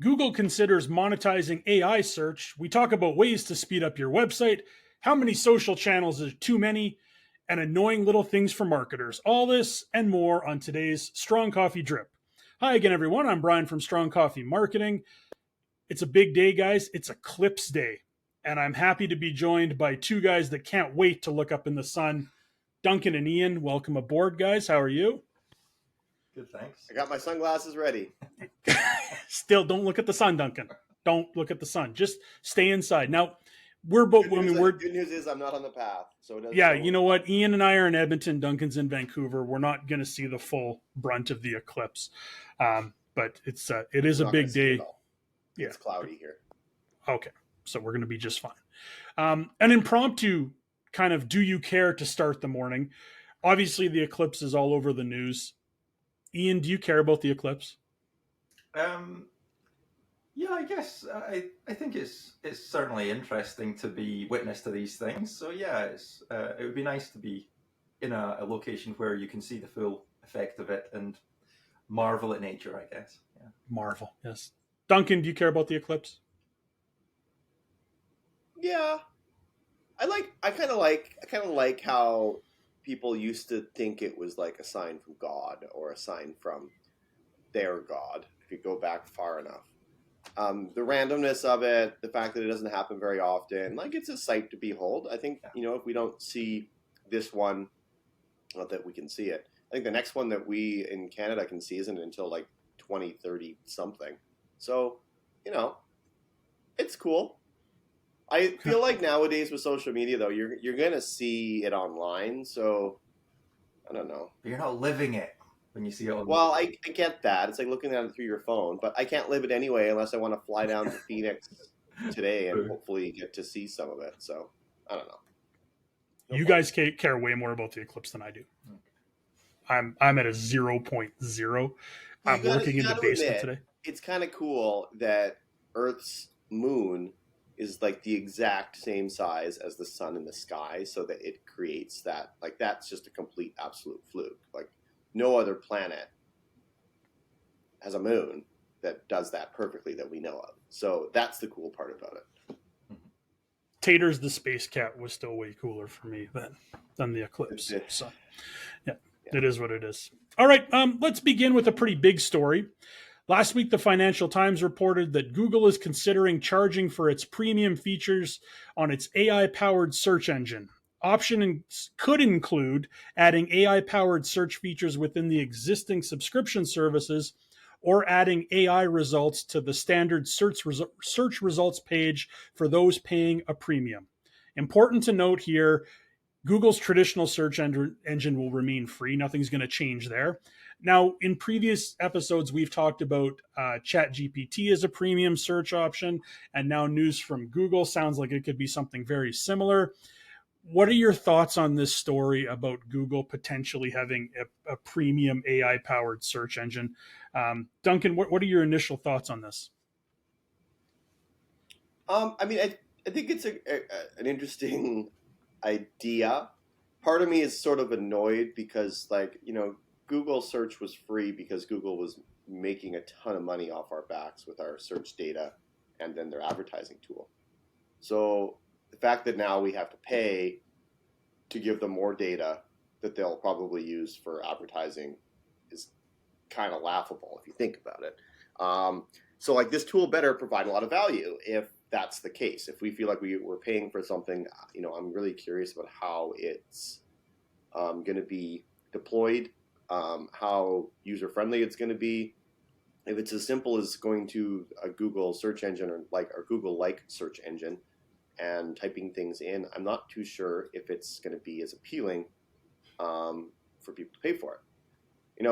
Google considers monetizing AI search. We talk about ways to speed up your website, how many social channels is too many, and annoying little things for marketers. All this and more on today's Strong Coffee Drip. Hi again, everyone. I'm Brian from Strong Coffee Marketing. It's a big day, guys. It's Eclipse Day. And I'm happy to be joined by two guys that can't wait to look up in the sun. Duncan and Ian, welcome aboard, guys. How are you? Good, thanks. I got my sunglasses ready. Still, don't look at the sun, Duncan. Don't look at the sun. Just stay inside. Now, we're both. Good news is I'm not on the path, so it doesn't. Yeah, you know what? Ian and I are in Edmonton. Duncan's in Vancouver. We're not going to see the full brunt of the eclipse, but it is a big day. Yeah. It's cloudy here. Okay, so we're going to be just fine. An impromptu kind of do you care to start the morning. Obviously, the eclipse is all over the news. Ian, do you care about the eclipse? Yeah, I guess I think it's certainly interesting to be witness to these things. So yeah, it would be nice to be in a location where you can see the full effect of it and marvel at nature, I guess. Yeah. Marvel, yes. Duncan, do you care about the eclipse? Yeah, I kind of like how people used to think it was like a sign from God or a sign from their God, if you go back far enough. The randomness of it, the fact that it doesn't happen very often, like it's a sight to behold. I think, if we don't see this one, not that we can see it, I think the next one that we in Canada can see isn't until like 2030 something. So, it's cool. I feel like nowadays with social media, though, you're going to see it online. So, I don't know. But you're not living it when you see it online. Well, I get that. It's like looking at it through your phone. But I can't live it anyway unless I want to fly down to Phoenix today and hopefully get to see some of it. So, I don't know. You guys care way more about the eclipse than I do. I'm at a 0.0. I'm working in the basement today. It's kind of cool that Earth's moon is like the exact same size as the sun in the sky, so that it creates that. Like, that's just a complete absolute fluke. Like, no other planet has a moon that does that perfectly that we know of. So that's the cool part about it. Taters the space cat was still way cooler for me than the eclipse. So yeah, it is what it is. All right, let's begin with a pretty big story. Last week, the Financial Times reported that Google is considering charging for its premium features on its AI-powered search engine. Options could include adding AI-powered search features within the existing subscription services, or adding AI results to the standard search results page for those paying a premium. Important to note here, Google's traditional search engine will remain free. Nothing's going to change there. Now, in previous episodes, we've talked about ChatGPT as a premium search option, and now news from Google sounds like it could be something very similar. What are your thoughts on this story about Google potentially having a premium AI-powered search engine? Duncan, what are your initial thoughts on this? I think it's an interesting idea. Part of me is sort of annoyed because, Google search was free because Google was making a ton of money off our backs with our search data and then their advertising tool. So the fact that now we have to pay to give them more data that they'll probably use for advertising is kind of laughable if you think about it. So this tool better provide a lot of value if that's the case. If we feel like we're paying for something, I'm really curious about how it's going to be deployed, how user-friendly it's going to be. If it's as simple as going to a Google search engine or Google-like search engine and typing things in, I'm not too sure if it's going to be as appealing for people to pay for it.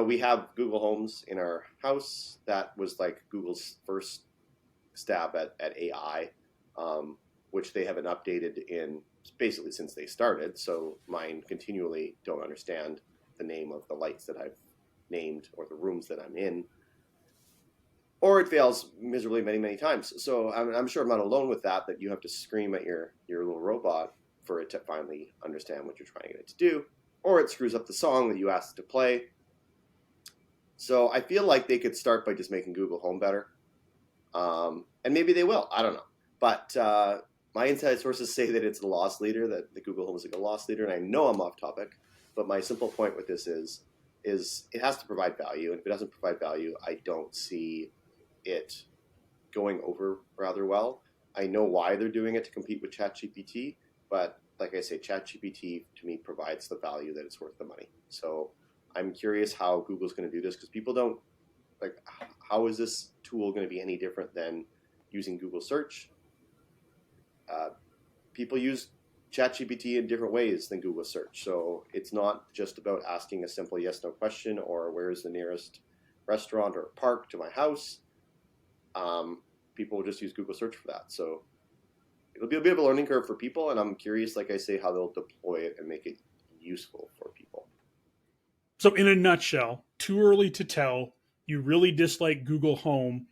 We have Google Homes in our house. That was like Google's first stab at AI, which they haven't updated in basically since they started. So mine continually don't understand the name of the lights that I've named or the rooms that I'm in, or it fails miserably many, many times. So I'm sure I'm not alone with that you have to scream at your little robot for it to finally understand what you're trying to get it to do, or it screws up the song that you asked it to play. So I feel like they could start by just making Google Home better. And maybe they will. I don't know. But my inside sources say that it's a loss leader, that the Google Home is like a loss leader. And I know I'm off topic, but my simple point with this is it has to provide value. And if it doesn't provide value, I don't see it going over rather well. I know why they're doing it, to compete with ChatGPT, but like I say, ChatGPT to me provides the value that it's worth the money. So I'm curious how Google's going to do this, because people don't like, how is this tool going to be any different than using Google search? People use ChatGPT in different ways than Google search. So it's not just about asking a simple yes, no question, or where's the nearest restaurant or park to my house. People will just use Google search for that. So it'll be a bit of a learning curve for people. And I'm curious, like I say, how they'll deploy it and make it useful for people. So in a nutshell, too early to tell. You really dislike Google Home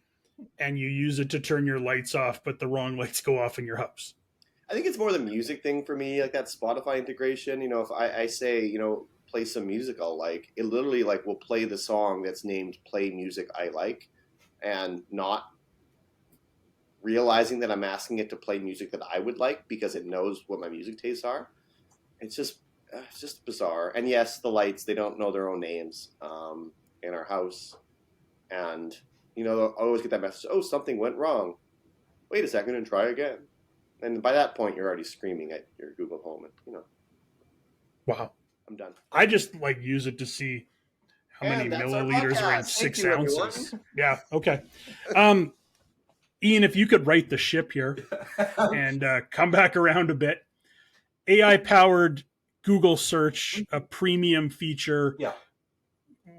and you use it to turn your lights off, but the wrong lights go off in your house. I think it's more the music thing for me, like that Spotify integration. You know, if I say, play some music I'll like, it literally like will play the song that's named Play Music I Like, and not realizing that I'm asking it to play music that I would like because it knows what my music tastes are. It's just bizarre. And yes, the lights, they don't know their own names in our house. And, I always get that message, oh, something went wrong. Wait a second and try again. And by that point, you're already screaming at your Google Home. And, Wow. I'm done. I just use it to see how many milliliters are in 6 ounces. Yeah, okay. Ian, if you could right the ship here and come back around a bit. AI-powered Google search, a premium feature. Yeah.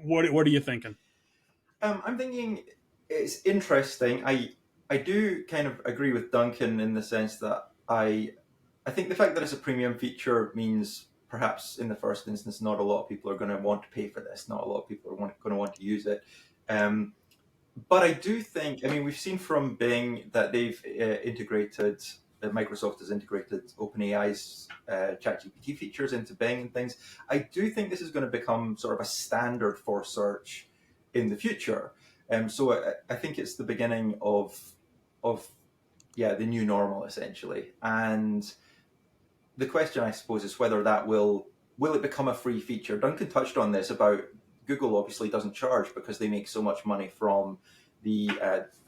What are you thinking? I'm thinking it's interesting. I do kind of agree with Duncan in the sense that I think the fact that it's a premium feature means perhaps in the first instance not a lot of people are going to want to pay for this. Not a lot of people are going to want to use it. But I do think, we've seen from Bing that they've integrated, that Microsoft has integrated OpenAI's ChatGPT features into Bing and things. I do think this is going to become sort of a standard for search in the future. So I think it's the beginning of the new normal, essentially. And the question, I suppose, is whether that will it become a free feature? Duncan touched on this about Google obviously doesn't charge because they make so much money from the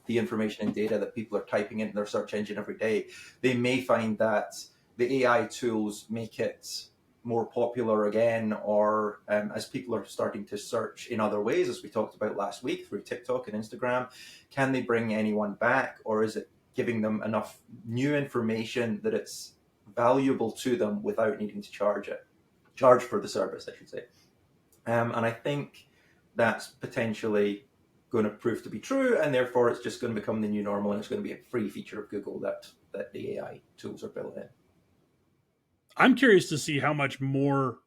information and data that people are typing into their search engine every day. They may find that the AI tools make it more popular again, or as people are starting to search in other ways, as we talked about last week through TikTok and Instagram, can they bring anyone back, or is it giving them enough new information that it's valuable to them without needing to charge for the service, I should say. And I think that's potentially going to prove to be true, and therefore it's just going to become the new normal, and it's going to be a free feature of Google that the AI tools are built in. I'm curious to see how much more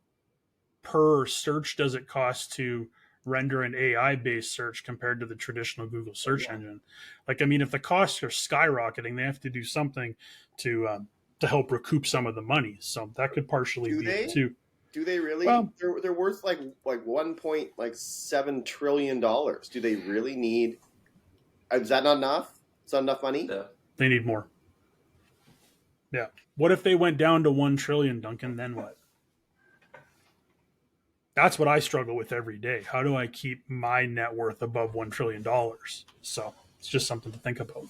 per search does it cost to render an AI-based search compared to the traditional Google search engine. Like, if the costs are skyrocketing, they have to do something to help recoup some of the money. So that could partially be it too. Do they really? Well, they're worth like $1.7 trillion. Do they really need? Is that not enough? It's not enough money. Yeah. They need more. Yeah. What if they went down to 1 trillion, Duncan? Then what? That's what I struggle with every day. How do I keep my net worth above $1 trillion? So it's just something to think about.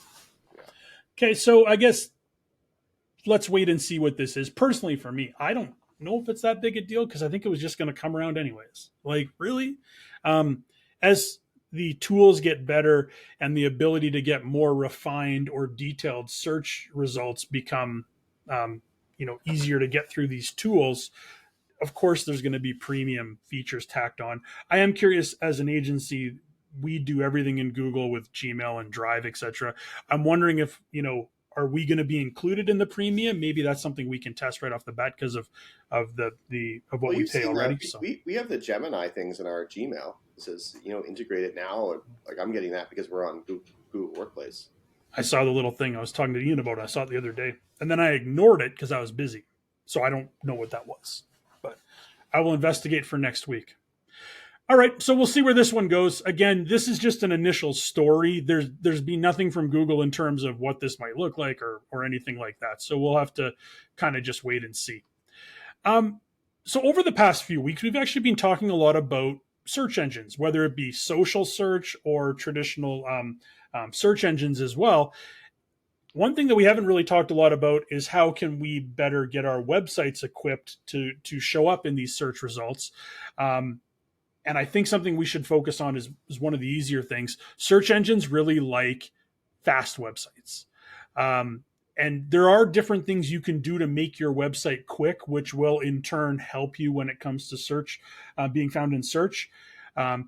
Okay, so I guess let's wait and see what this is. Personally, for me, I don't know if it's that big a deal because I think it was just going to come around anyways. Like, really? As the tools get better and the ability to get more refined or detailed search results become easier to get through these tools, of course there's going to be premium features tacked on. I am curious, as an agency, we do everything in Google with Gmail and Drive, etc. I'm wondering if, are we going to be included in the premium? Maybe that's something we can test right off the bat because of what we pay already. So we have the Gemini things in our Gmail. It says, integrate it now. Like, I'm getting that because we're on Google Workplace. I saw the little thing I was talking to Ian about. I saw it the other day, and then I ignored it because I was busy. So I don't know what that was, but I will investigate for next week. All right, so we'll see where this one goes. Again, this is just an initial story. There's been nothing from Google in terms of what this might look like or anything like that. So we'll have to kind of just wait and see. Um, so over the past few weeks, we've actually been talking a lot about search engines, whether it be social search or traditional search engines as well. One thing that we haven't really talked a lot about is how can we better get our websites equipped to show up in these search results. And I think something we should focus on is one of the easier things. Search engines really like fast websites. And there are different things you can do to make your website quick, which will in turn help you when it comes to search, being found in search.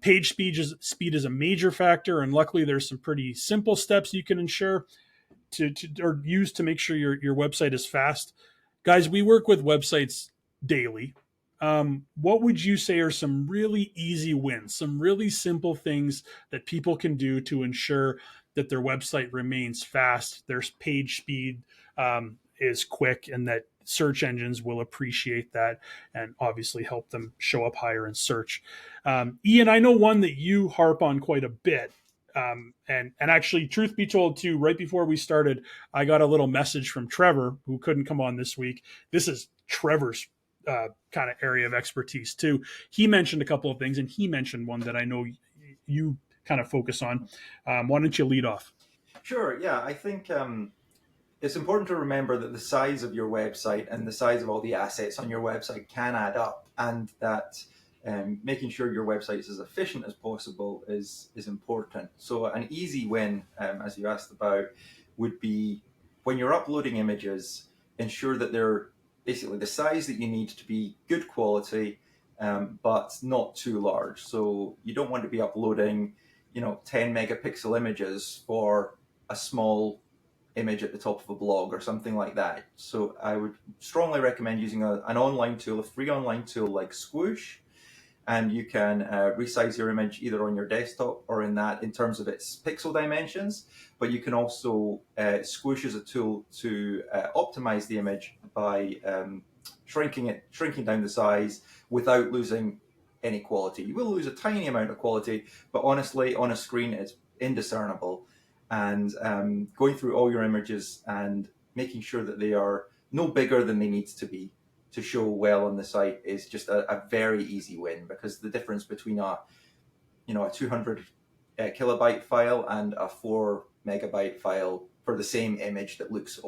Page speed is a major factor, and luckily there's some pretty simple steps you can ensure to or use to make sure your website is fast. Guys, we work with websites daily. What would you say are some really easy wins, some really simple things that people can do to ensure that their website remains fast, their page speed is quick, and that search engines will appreciate that and obviously help them show up higher in search? Ian, I know one that you harp on quite a bit. And actually, truth be told, too, right before we started, I got a little message from Trevor, who couldn't come on this week. This is Trevor's kind of area of expertise too. He mentioned a couple of things, and he mentioned one that I know you kind of focus on. Why don't you lead off? Sure. Yeah, I think it's important to remember that the size of your website and the size of all the assets on your website can add up, and that making sure your website is as efficient as possible is important. So an easy win, as you asked about, would be when you're uploading images, ensure that they're basically the size that you need to be good quality, but not too large. So you don't want to be uploading, 10 megapixel images for a small image at the top of a blog or something like that. So I would strongly recommend using an online tool, a free online tool like Squoosh, and you can resize your image either on your desktop or in terms of its pixel dimensions. But you can also Squoosh is a tool to optimize the image by shrinking down the size without losing any quality. You will lose a tiny amount of quality, but honestly, on a screen, it's indiscernible. And going through all your images and making sure that they are no bigger than they need to be to show well on the site is just a very easy win, because the difference between a 200 kilobyte file and a 4 megabyte file for the same image that looks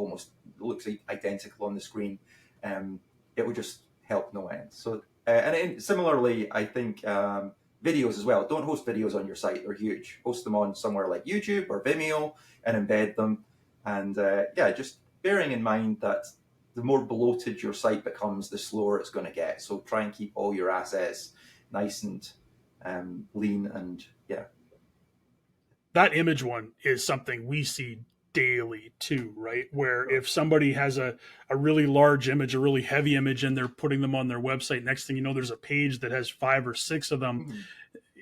identical on the screen, it would just help no end. So similarly, I think videos as well. Don't host videos on your site; they're huge. Host them on somewhere like YouTube or Vimeo and embed them. And just bearing in mind that the more bloated your site becomes, the slower it's going to get. So try and keep all your assets nice and lean, and That image one is something we see daily too, right? Where if somebody has a really large image, a really heavy image, and they're putting them on their website, next thing you know, there's a page that has 5 or 6 of them.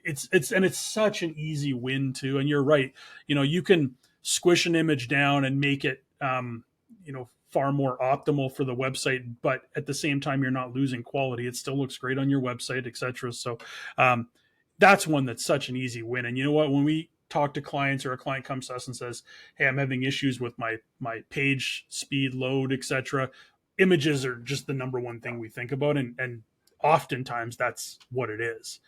Mm-hmm. It's such an easy win too. And you're right. You can squish an image down and make it, far more optimal for the website, but at the same time, you're not losing quality. It still looks great on your website, etc. So that's one that's such an easy win. And you know what? When we talk to clients, or a client comes to us and says, "Hey, I'm having issues with my page speed, load, etc." Images are just the number one thing we think about, and oftentimes that's what it is.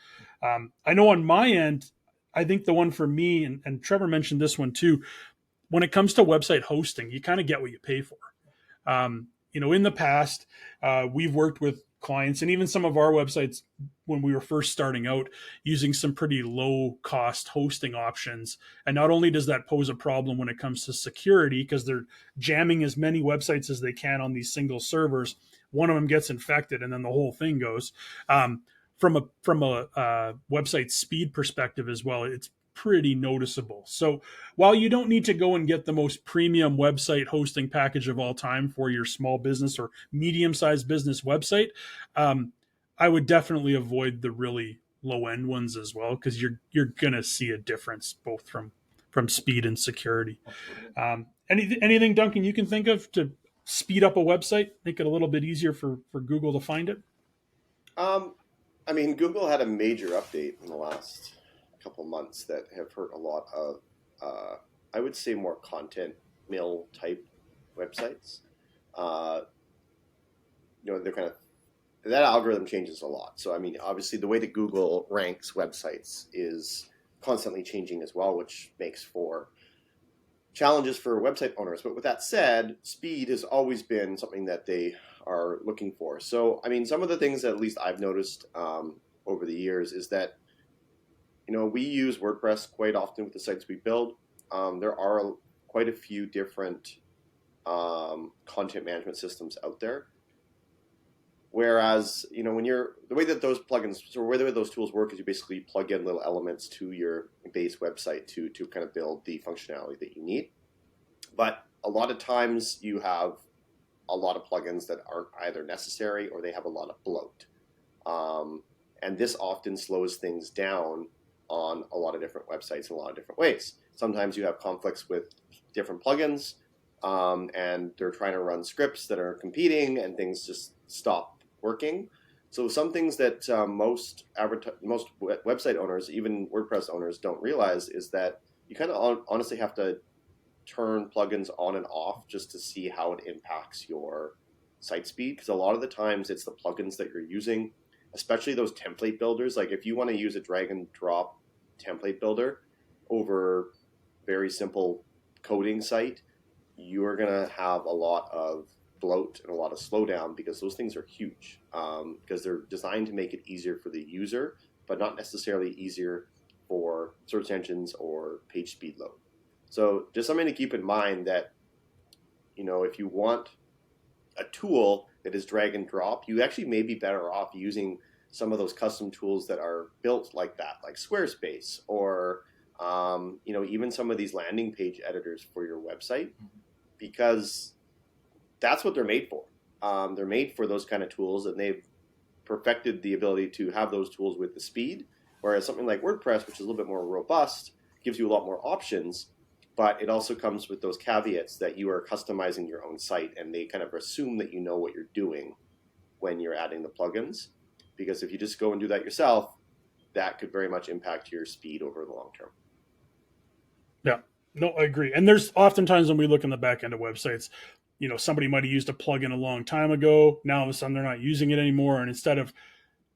I know on my end, I think the one for me, and Trevor mentioned this one too, when it comes to website hosting, you kind of get what you pay for. In the past, we've worked with clients and even some of our websites when we were first starting out using some pretty low cost hosting options. And not only does that pose a problem when it comes to security, because they're jamming as many websites as they can on these single servers, one of them gets infected and then the whole thing goes. From a website speed perspective as well, it's pretty noticeable. So while you don't need to go and get the most premium website hosting package of all time for your small business or medium-sized business website, I would definitely avoid the really low-end ones as well, because you're gonna see a difference both from speed and security. Anything, Duncan, you can think of to speed up a website, make it a little bit easier for Google to find it? I mean, Google had a major update in the last couple months that have hurt a lot of, I would say, more content mill type websites. Uh, they're kind of, that algorithm changes a lot. So, I mean, obviously, the way that Google ranks websites is constantly changing as well, which makes for challenges for website owners. But with that said, speed has always been something that they are looking for. So, I mean, some of the things that at least I've noticed over the years is that, we use WordPress quite often with the sites we build. There are quite a few different content management systems out there. Whereas, when the way that those plugins, so the way those tools work is you basically plug in little elements to your base website to kind of build the functionality that you need. But a lot of times you have a lot of plugins that aren't either necessary or they have a lot of bloat. And this often slows things down on a lot of different websites in a lot of different ways. Sometimes you have conflicts with different plugins and they're trying to run scripts that are competing and things just stop working. So some things that most website owners, even WordPress owners, don't realize is that you kind of honestly have to turn plugins on and off just to see how it impacts your site speed. Because a lot of the times it's the plugins that you're using, especially those template builders. Like if you want to use a drag and drop template builder over very simple coding site, you're going to have a lot of bloat and a lot of slowdown because those things are huge because they're designed to make it easier for the user, but not necessarily easier for search engines or page speed load. So just something to keep in mind that, if you want a tool that is drag and drop, you actually may be better off using some of those custom tools that are built like that, like Squarespace or, even some of these landing page editors for your website, because that's what they're made for. They're made for those kind of tools, and they've perfected the ability to have those tools with the speed. Whereas something like WordPress, which is a little bit more robust, gives you a lot more options, but it also comes with those caveats that you are customizing your own site, and they kind of assume that you know what you're doing when you're adding the plugins. Because if you just go and do that yourself, that could very much impact your speed over the long term. Yeah, no, I agree. And there's oftentimes when we look in the back end of websites, somebody might have used a plugin a long time ago. Now all of a sudden they're not using it anymore. And instead of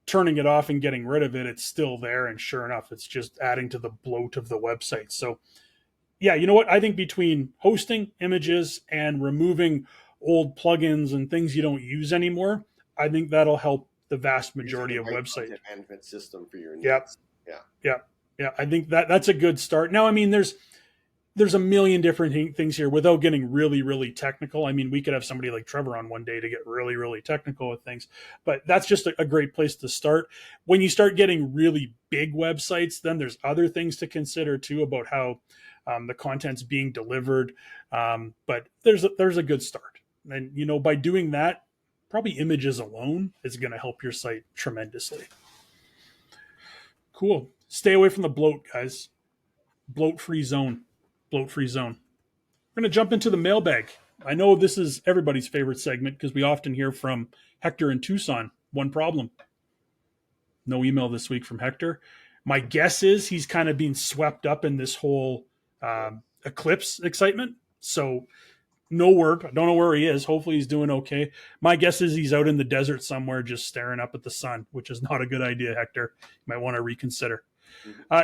turning it off and getting rid of it, it's still there. And sure enough, it's just adding to the bloat of the website. So yeah, you know what? I think between hosting images and removing old plugins and things you don't use anymore, I think that'll help the vast majority of websites. Content management system for your needs. Yep. Yeah. Yeah. I think that's a good start. Now, I mean, there's a million different things here without getting really, really technical. I mean, we could have somebody like Trevor on one day to get really, really technical with things, but that's just a great place to start. When you start getting really big websites, then there's other things to consider too about how the content's being delivered. But there's a good start. And, by doing that, probably images alone is going to help your site tremendously. Cool. Stay away from the bloat, guys. Bloat-free zone. Bloat-free zone. We're going to jump into the mailbag. I know this is everybody's favorite segment because we often hear from Hector in Tucson. One problem. No email this week from Hector. My guess is he's kind of being swept up in this whole Eclipse excitement. So no word. I don't know where he is. Hopefully he's doing okay. My guess is he's out in the desert somewhere just staring up at the sun, which is not a good idea, Hector. You might want to reconsider.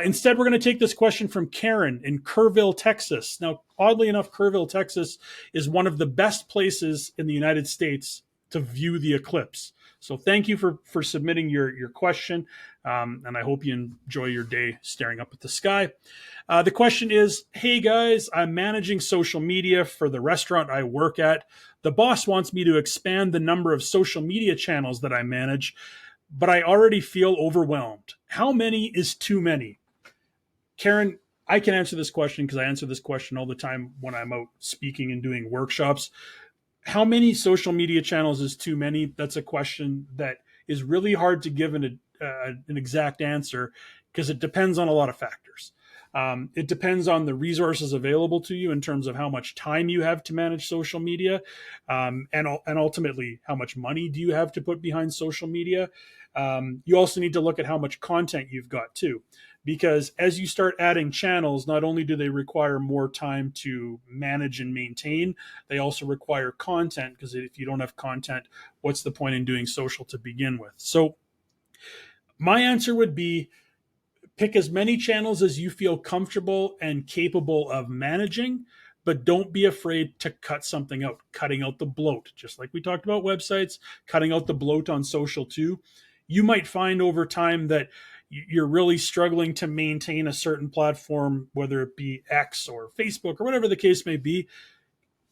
Instead, we're going to take this question from Karen in Kerrville, Texas. Now, oddly enough, Kerrville, Texas is one of the best places in the United States to view the eclipse. So thank you for submitting your question, and I hope you enjoy your day staring up at the sky. The question is, hey guys, I'm managing social media for the restaurant I work at. The boss wants me to expand the number of social media channels that I manage, but I already feel overwhelmed. How many is too many? Karen, I can answer this question because I answer this question all the time when I'm out speaking and doing workshops. How many social media channels is too many? That's a question that is really hard to give an exact answer because it depends on a lot of factors. It depends on the resources available to you in terms of how much time you have to manage social media, and ultimately how much money do you have to put behind social media. You also need to look at how much content you've got too, because as you start adding channels, not only do they require more time to manage and maintain, they also require content, because if you don't have content, what's the point in doing social to begin with? So my answer would be pick as many channels as you feel comfortable and capable of managing, but don't be afraid to cut something out, cutting out the bloat, just like we talked about websites, cutting out the bloat on social too. You might find over time that you're really struggling to maintain a certain platform, whether it be X or Facebook or whatever the case may be.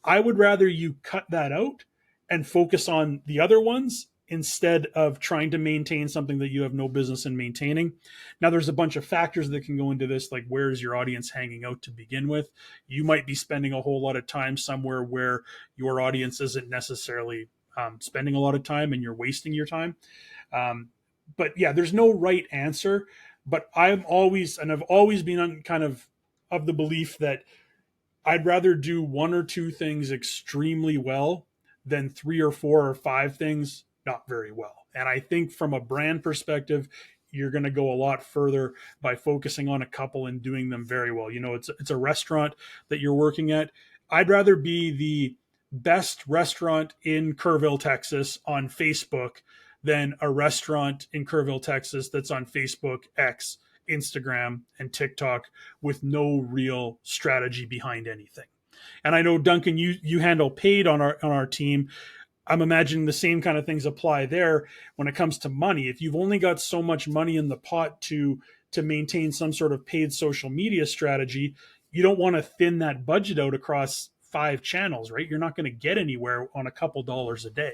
I would rather you cut that out and focus on the other ones instead of trying to maintain something that you have no business in maintaining. Now, there's a bunch of factors that can go into this, like where's your audience hanging out to begin with? You might be spending a whole lot of time somewhere where your audience isn't necessarily spending a lot of time and you're wasting your time. But yeah, there's no right answer. But I've always been on kind of the belief that I'd rather do one or two things extremely well than three or four or five things not very well. And I think from a brand perspective, you're going to go a lot further by focusing on a couple and doing them very well. You know, it's a restaurant that you're working at. I'd rather be the best restaurant in Kerrville, Texas on Facebook than a restaurant in Kerrville, Texas that's on Facebook, X, Instagram, and TikTok with no real strategy behind anything. And I know, Duncan, you handle paid on our team. I'm imagining the same kind of things apply there when it comes to money. If you've only got so much money in the pot to maintain some sort of paid social media strategy, you don't want to thin that budget out across 5 channels, right? You're not going to get anywhere on a couple dollars a day.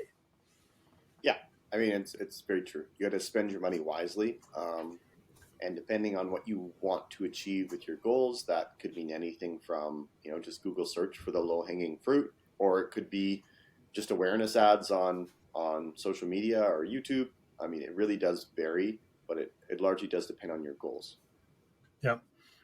Yeah, I mean, it's very true. You got to spend your money wisely. And depending on what you want to achieve with your goals, that could mean anything from, just Google search for the low-hanging fruit, or it could be just awareness ads on social media or YouTube. I mean, it really does vary, but it largely does depend on your goals. Yeah.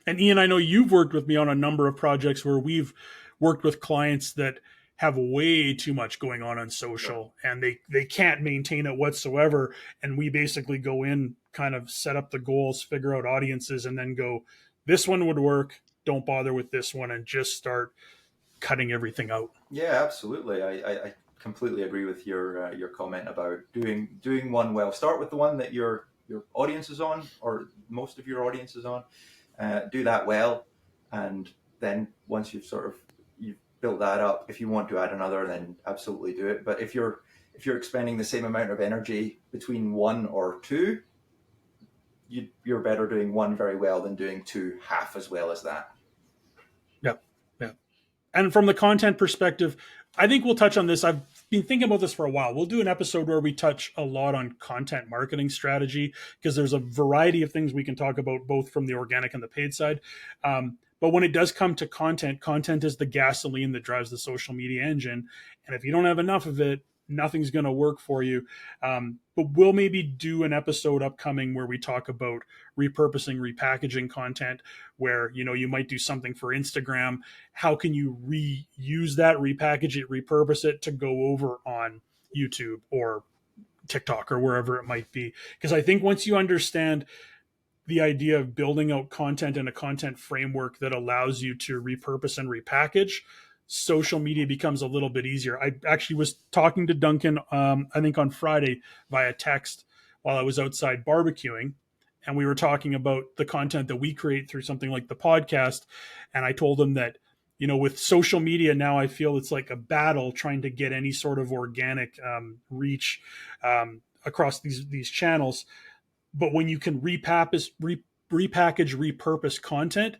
And Ian, I know you've worked with me on a number of projects where we've worked with clients that have way too much going on social, and they can't maintain it whatsoever. And we basically go in, kind of set up the goals, figure out audiences, and then go, this one would work. Don't bother with this one, and just start cutting everything out. Yeah, absolutely. I completely agree with your comment about doing one well. Start with the one that your audience is on, or most of your audience is on. Do that well, and then once you've built that up, if you want to add another, then absolutely do it. But if you're expending the same amount of energy between one or two, you're better doing one very well than doing two half as well as that. Yeah. And from the content perspective, I think we'll touch on this. I've been thinking about this for a while. We'll do an episode where we touch a lot on content marketing strategy, because there's a variety of things we can talk about, both from the organic and the paid side. But when it does come to content is the gasoline that drives the social media engine. And if you don't have enough of it, nothing's going to work for you. But we'll maybe do an episode upcoming where we talk about repurposing, repackaging content, where, you might do something for Instagram. How can you reuse that, repackage it, repurpose it to go over on YouTube or TikTok or wherever it might be? Because I think once you understand the idea of building out content in a content framework that allows you to repurpose and repackage, social media becomes a little bit easier. I actually was talking to Duncan, I think on Friday via text while I was outside barbecuing, and we were talking about the content that we create through something like the podcast. And I told him that, with social media now, I feel it's like a battle trying to get any sort of organic reach across these channels. But when you can repackage, repurpose content,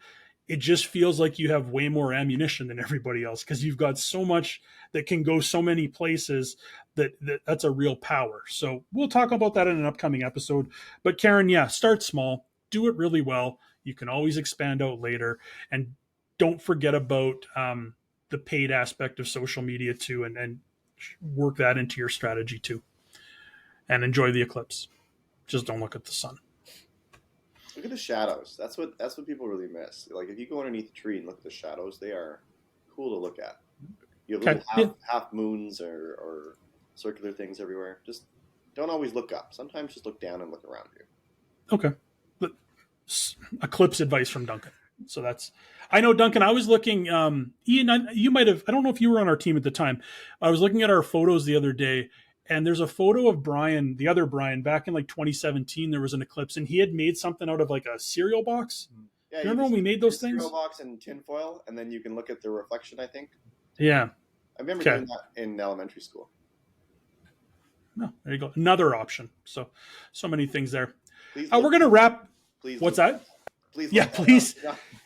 it just feels like you have way more ammunition than everybody else, because you've got so much that can go so many places that's a real power. So we'll talk about that in an upcoming episode. But Karen, yeah, start small, do it really well. You can always expand out later, and don't forget about the paid aspect of social media too, and work that into your strategy too. And enjoy the eclipse. Just don't look at the sun. Look at the shadows. That's what people really miss. Like, if you go underneath a tree and look at the shadows, they are cool to look at. You have little half moons or circular things everywhere. Just don't always look up. Sometimes just look down and look around you. Okay. Eclipse advice from Duncan. So that's, I know, Duncan, I was looking, Ian, you might have, I don't know if you were on our team at the time. I was looking at our photos the other day, and there's a photo of Brian, the other Brian, back in like 2017. There was an eclipse, and he had made something out of like a cereal box. Yeah, Do you remember when we made those things? Cereal box and tinfoil, and then you can look at the reflection, I think. Yeah. I remember doing that in elementary school. No, there you go. Another option. So many things there. Please we're going to wrap. Please. What's that? Please. Yeah, please.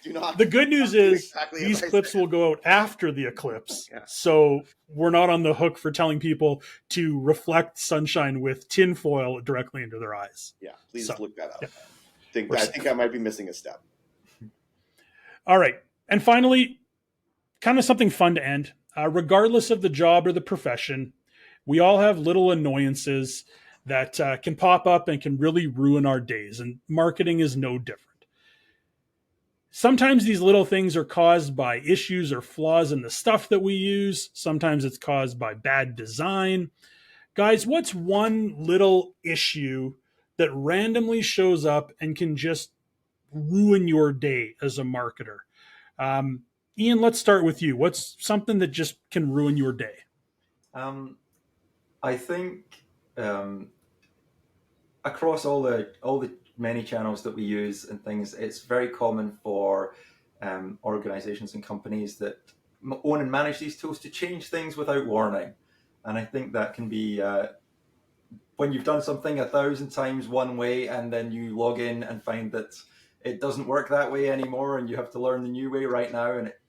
Do not. The good news is these clips will go out after the eclipse. Yeah. So we're not on the hook for telling people to reflect sunshine with tinfoil directly into their eyes. Yeah, please look that up. Yeah. I think I might be missing a step. All right. And finally, kind of something fun to end. Regardless of the job or the profession, we all have little annoyances that can pop up and can really ruin our days. And marketing is no different. Sometimes these little things are caused by issues or flaws in the stuff that we use. Sometimes it's caused by bad design. Guys, what's one little issue that randomly shows up and can just ruin your day as a marketer? Ian, let's start with you. What's something that just can ruin your day? I think across all the many channels that we use and things, it's very common for organizations and companies that own and manage these tools to change things without warning. And I think that can be when you've done something 1,000 times one way and then you log in and find that it doesn't work that way anymore and you have to learn the new way right now, and it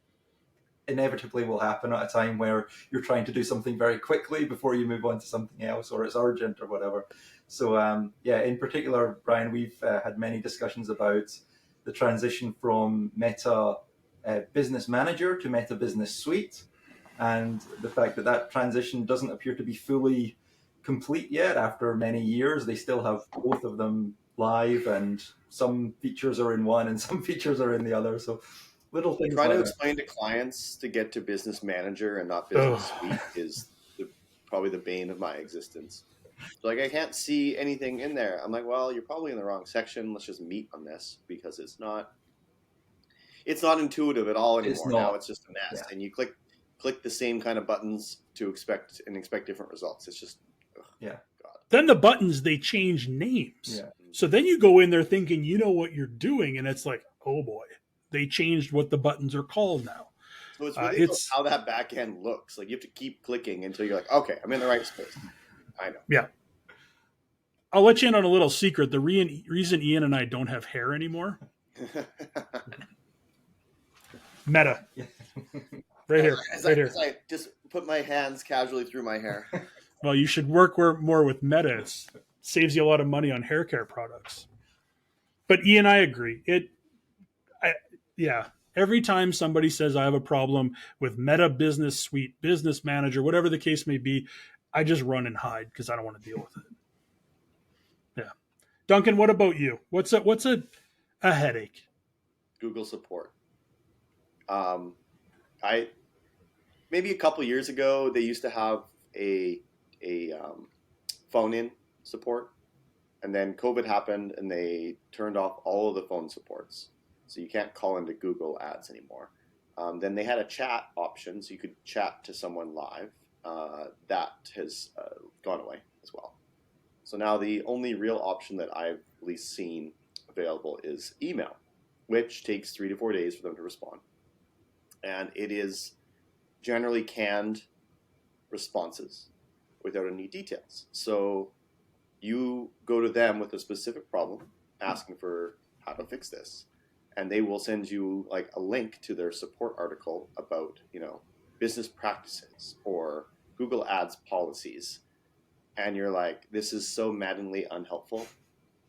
inevitably will happen at a time where you're trying to do something very quickly before you move on to something else, or it's urgent or whatever. So in particular, Brian, we've had many discussions about the transition from Meta Business Manager to Meta Business Suite, and the fact that that transition doesn't appear to be fully complete yet after many years. They still have both of them live, and some features are in one and some features are in the other. So little things. Trying to explain to clients to get to Business Manager and not Business Suite is probably the bane of my existence. So I can't see anything in there. I'm like, well, you're probably in the wrong section. Let's just meet on this, because it's not intuitive at all anymore. Now it's just a mess, and you click the same kind of buttons to expect different results. It's just God. Then the buttons, they change names. Yeah. So then you go in there thinking you know what you're doing, and it's like, oh boy, they changed what the buttons are called now. So it's really how that back end looks. Like you have to keep clicking until you're like, okay, I'm in the right space. I know. Yeah. I'll let you in on a little secret. The reason Ian and I don't have hair anymore. Meta. Right here. As I just put my hands casually through my hair. Well, you should work more with Meta. It saves you a lot of money on hair care products. But Ian, I agree. Every time somebody says I have a problem with Meta Business Suite, Business Manager, whatever the case may be, I just run and hide because I don't want to deal with it. Yeah. Duncan, what about you? What's a headache? Google support. Maybe a couple years ago, they used to have a phone-in support, and then COVID happened and they turned off all of the phone supports. So you can't call into Google Ads anymore. Then they had a chat option, so you could chat to someone live. That has gone away as well. So now the only real option that I've at least seen available is email, which takes 3 to 4 days for them to respond. And it is generally canned responses without any details. So you go to them with a specific problem, asking for how to fix this, and they will send you like a link to their support article about, business practices or Google Ads policies. And you're like, this is so maddeningly unhelpful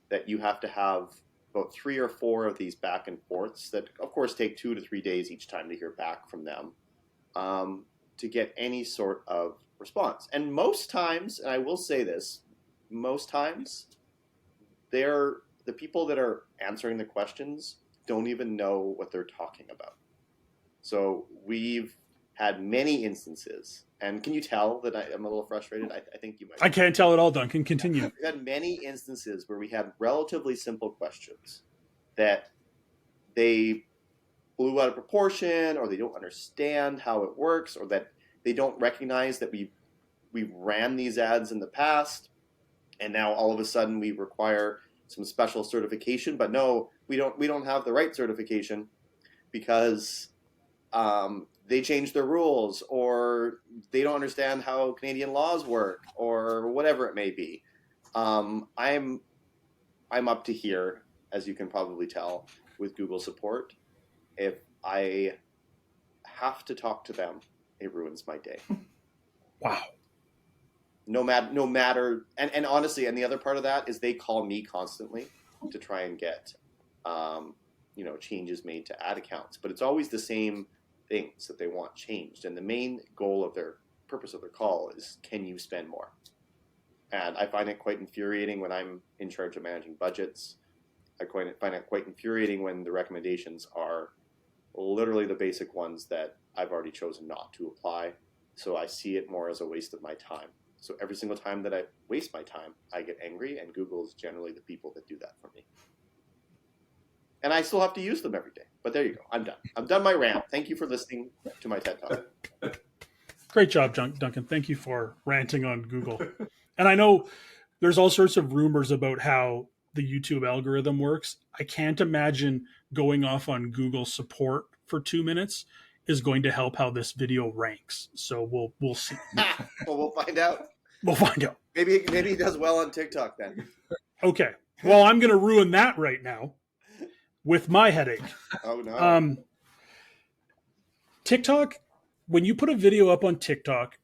that you have to have about 3 or 4 of these back and forths that, of course, take 2 to 3 days each time to hear back from them to get any sort of response. And most times, and I will say this, most times, the people that are answering the questions don't even know what they're talking about. So we've had many instances. And can you tell that I'm a little frustrated? I think you might. I can't tell at all, Duncan. Continue. We've had many instances where we had relatively simple questions that they blew out of proportion, or they don't understand how it works, or that they don't recognize that we've ran these ads in the past, and now all of a sudden we require some special certification. But no, we don't have the right certification because they changed their rules, or they don't understand how Canadian laws work, or whatever it may be. I'm up to here, as you can probably tell, with Google support. If I have to talk to them, it ruins my day. Wow. No matter, and honestly, and the other part of that is they call me constantly to try and get, changes made to ad accounts. But it's always the same things that they want changed. And the main goal of their purpose of their call is, can you spend more? And I find it quite infuriating when I'm in charge of managing budgets. I find it quite infuriating when the recommendations are literally the basic ones that I've already chosen not to apply. So I see it more as a waste of my time. So every single time that I waste my time, I get angry, and Google is generally the people that do that for me. And I still have to use them every day. But there you go. I'm done. I'm done my rant. Thank you for listening to my TED Talk. Great job, Duncan. Thank you for ranting on Google. And I know there's all sorts of rumors about how the YouTube algorithm works. I can't imagine going off on Google support for 2 minutes is going to help how this video ranks. So we'll see. Well, we'll find out. We'll find out. Maybe he does well on TikTok then. Okay. Well, I'm going to ruin that right now with my headache. Oh no. TikTok, when you put a video up on TikTok,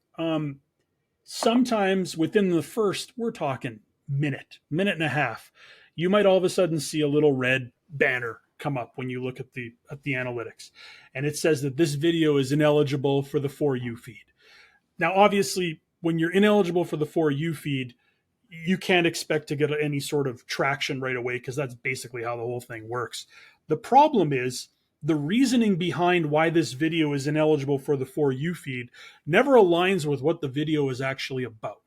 sometimes within the first, we're talking minute and a half, you might all of a sudden see a little red banner come up when you look at the analytics, and it says that this video is ineligible for the For You feed. Now, obviously, when you're ineligible for the For You feed, you can't expect to get any sort of traction right away, because that's basically how the whole thing works. The problem is the reasoning behind why this video is ineligible for the For You feed never aligns with what the video is actually about.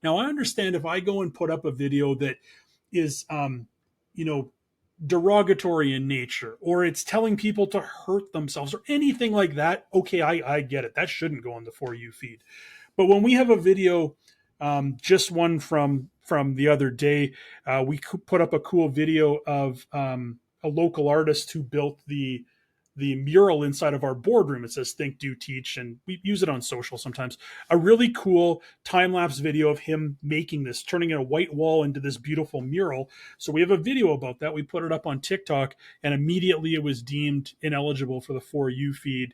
Now, I understand if I go and put up a video that is, derogatory in nature, or it's telling people to hurt themselves or anything like that, okay, I get it. That shouldn't go on the For You feed. But when we have a video, just one from the other day, we put up a cool video of a local artist who built the mural inside of our boardroom. It says "Think, Do, Teach," and we use it on social sometimes. A really cool time-lapse video of him making this, turning a white wall into this beautiful mural. So we have a video about that. We put it up on TikTok, and immediately it was deemed ineligible for the For You feed,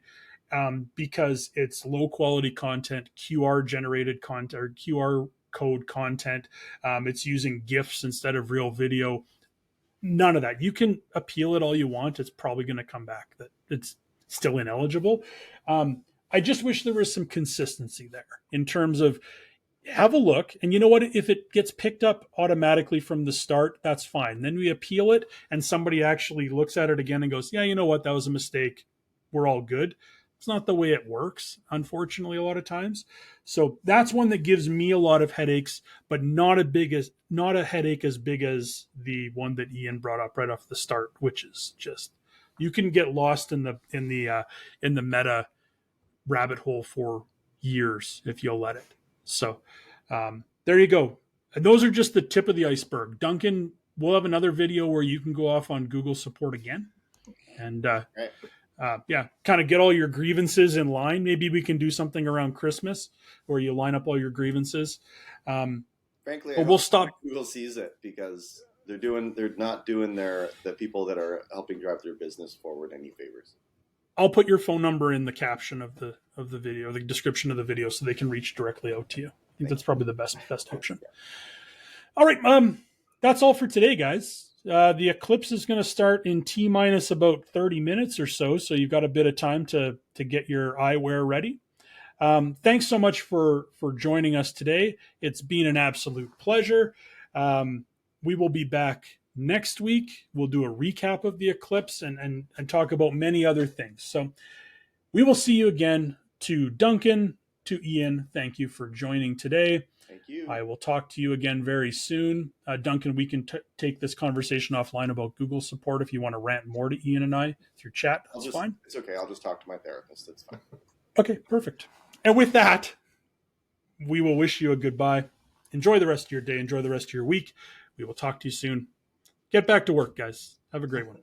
because it's low-quality content, QR-generated content, or QR code content. It's using GIFs instead of real video. None of that. You can appeal it all you want. It's probably going to come back that it's still ineligible. I just wish there was some consistency there in terms of, have a look. And you know what? If it gets picked up automatically from the start, that's fine. Then we appeal it and somebody actually looks at it again and goes, yeah, you know what? That was a mistake. We're all good. It's not the way it works, unfortunately, a lot of times. So that's one that gives me a lot of headaches, but not a headache as big as the one that Ian brought up right off the start, which is just, you can get lost in the meta rabbit hole for years if you'll let it. So there you go. And those are just the tip of the iceberg. Duncan, we'll have another video where you can go off on Google support again, and kind of get all your grievances in line. Maybe we can do something around Christmas where you line up all your grievances. Frankly, we'll stop. Google sees it, because they're not doing the people that are helping drive their business forward any favors. I'll put your phone number in the caption of the video, the description of the video, so they can reach directly out to you. I think that's probably the best option. All right, that's all for today, guys. The Eclipse is going to start in T-minus about 30 minutes or so you've got a bit of time to get your eyewear ready. Thanks so much for joining us today. It's been an absolute pleasure. We will be back next week. We'll do a recap of the Eclipse and talk about many other things. So we will see you again To Duncan, to Ian, thank you for joining today. Thank you. I will talk to you again very soon. Duncan, we can take this conversation offline about Google support if you want to rant more to Ian and I through chat. That's fine. It's okay. I'll just talk to my therapist. It's fine. Okay, perfect. And with that, we will wish you a goodbye. Enjoy the rest of your day. Enjoy the rest of your week. We will talk to you soon. Get back to work, guys. Have a great one.